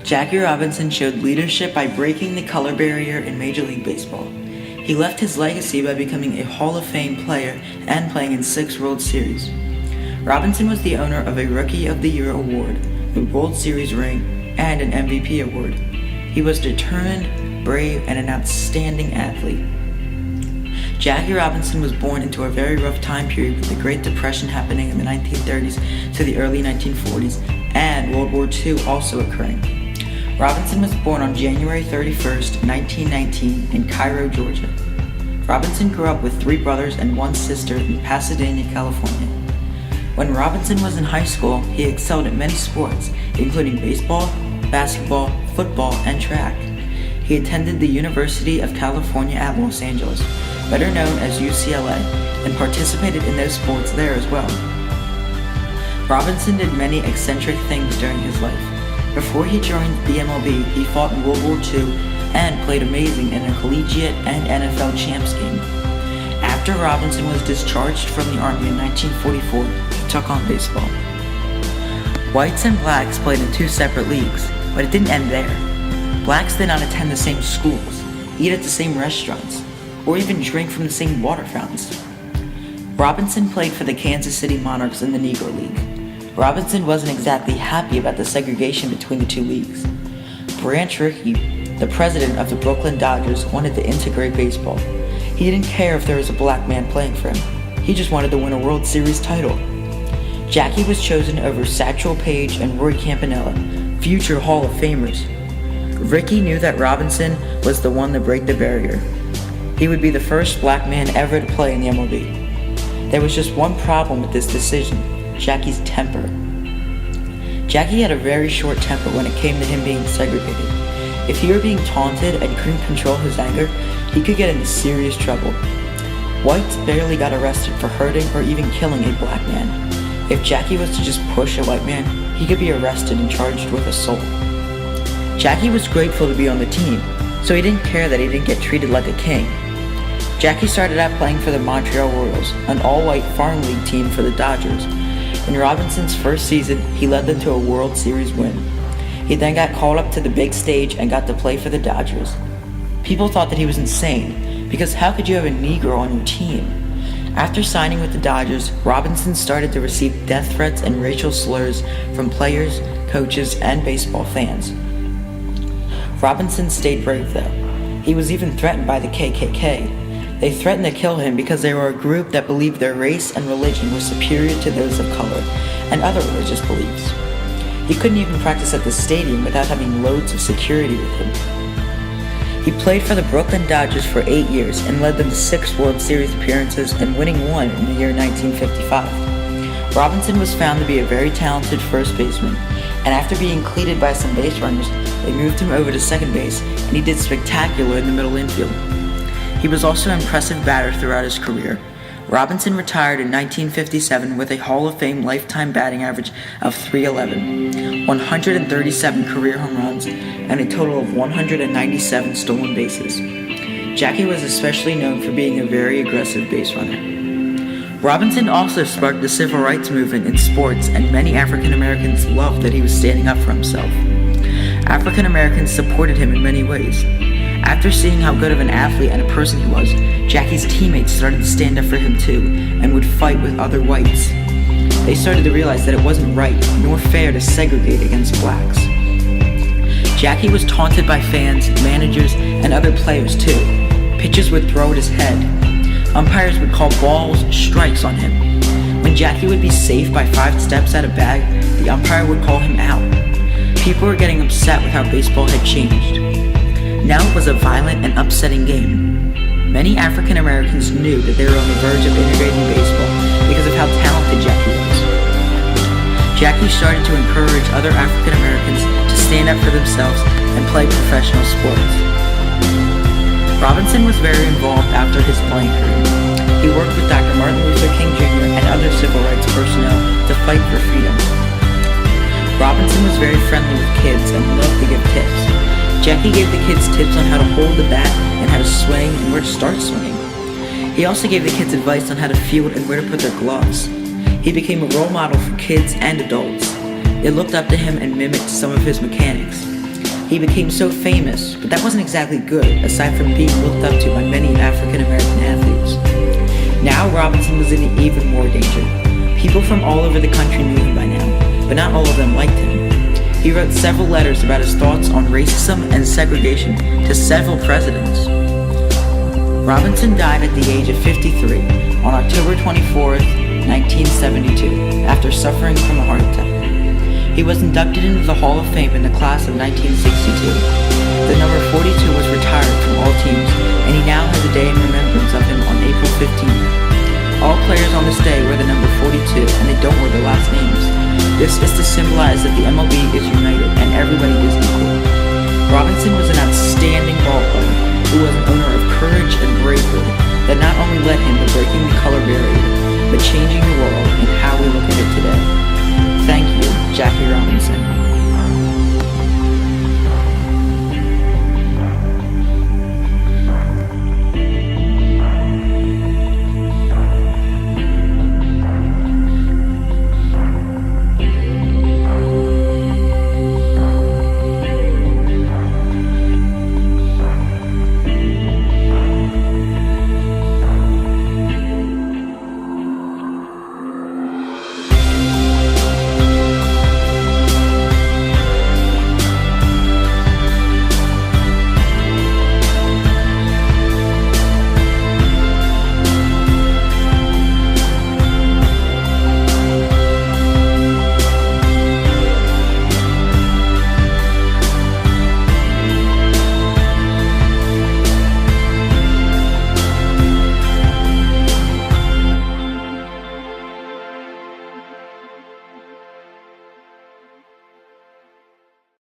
Jackie Robinson showed leadership by breaking the color barrier in Major League Baseball. He left his legacy by becoming a Hall of Fame player and playing in 6 World Series. Robinson was the owner of a Rookie of the Year award, a World Series ring, and an MVP award. He was determined, brave, and an outstanding athlete. Jackie Robinson was born into a very rough time period with the Great Depression happening in the 1930s to the early 1940s and World War II also occurring. Robinson was born on January 31st, 1919 in Cairo, Georgia. Robinson grew up with 3 brothers and 1 sister in Pasadena, California. When Robinson was in high school, he excelled at many sports, including baseball, basketball, football, and track. He attended the University of California at Los Angeles, better known as UCLA, and participated in those sports there as well. Robinson did many eccentric things during his life. Before he joined the MLB, he fought in World War II and played amazing in a collegiate and NFL champs game. After Robinson was discharged from the Army in 1944, he took on baseball. Whites and blacks played in 2 separate leagues, but it didn't end there. Blacks did not attend the same schools, eat at the same restaurants, or even drink from the same water fountains. Robinson played for the Kansas City Monarchs in the Negro League. Robinson wasn't exactly happy about the segregation between the 2 leagues. Branch Rickey, the president of the Brooklyn Dodgers, wanted to integrate baseball. He didn't care if there was a black man playing for him. He just wanted to win a World Series title. Jackie was chosen over Satchel Paige and Roy Campanella, future Hall of Famers. Rickey knew that Robinson was the one to break the barrier. He would be the first black man ever to play in the MLB. There was just one problem with this decision: Jackie's temper. Jackie had a very short temper when it came to him being segregated. If he were being taunted and couldn't control his anger, he could get into serious trouble. Whites barely got arrested for hurting or even killing a black man. If Jackie was to just push a white man, he could be arrested and charged with assault. Jackie was grateful to be on the team, so he didn't care that he didn't get treated like a king. Jackie started out playing for the Montreal Royals, an all-white farm league team for the Dodgers. In Robinson's first season, he led them to a World Series win. He then got called up to the big stage and got to play for the Dodgers. People thought that he was insane, because how could you have a Negro on your team? After signing with the Dodgers, Robinson started to receive death threats and racial slurs from players, coaches, and baseball fans. Robinson stayed brave though. He was even threatened by the KKK. They threatened to kill him because they were a group that believed their race and religion were superior to those of color and other religious beliefs. He couldn't even practice at the stadium without having loads of security with him. He played for the Brooklyn Dodgers for 8 years and led them to 6 World Series appearances and winning 1 in the year 1955. Robinson was found to be a very talented first baseman, and after being cleated by some base runners, they moved him over to second base, and he did spectacular in the middle infield. He was also an impressive batter throughout his career. Robinson retired in 1957 with a Hall of Fame lifetime batting average of .311, 137 career home runs, and a total of 197 stolen bases. Jackie was especially known for being a very aggressive base runner. Robinson also sparked the civil rights movement in sports, and many African Americans loved that he was standing up for himself. African Americans supported him in many ways. After seeing how good of an athlete and a person he was, Jackie's teammates started to stand up for him too, and would fight with other whites. They started to realize that it wasn't right nor fair to segregate against blacks. Jackie was taunted by fans, managers, and other players too. Pitchers would throw at his head. Umpires would call balls strikes on him. When Jackie would be safe by 5 steps out of bag, the umpire would call him out. People were getting upset with how baseball had changed. Now it was a violent and upsetting game. Many African Americans knew that they were on the verge of integrating baseball because of how talented Jackie was. Jackie started to encourage other African Americans to stand up for themselves and play professional sports. Robinson was very involved after his playing career. He worked with Dr. Martin Luther King Jr. and other civil rights personnel to fight for freedom. Robinson was very friendly with kids and loved to give tips. Jackie gave the kids tips on how to hold the bat and how to swing and where to start swinging. He also gave the kids advice on how to field and where to put their gloves. He became a role model for kids and adults. They looked up to him and mimicked some of his mechanics. He became so famous, but that wasn't exactly good, aside from being looked up to by many African American athletes. Now Robinson was in even more danger. People from all over the country knew him by now, but not all of them liked him. He wrote several letters about his thoughts on racism and segregation to several presidents. Robinson died at the age of 53 on October 24, 1972, after suffering from a heart attack. He was inducted into the Hall of Fame in the class of 1962. The number 42 was retired from all teams, and he now has a day in remembrance of him on April 15th. All players on this day wear the number 42, and they don't wear their last names. This is to symbolize that the MLB is united and everybody is equal. Robinson was an outstanding ball player who was an owner of courage and bravery that not only led him to breaking the color barrier, but changing the world and how we look at it today.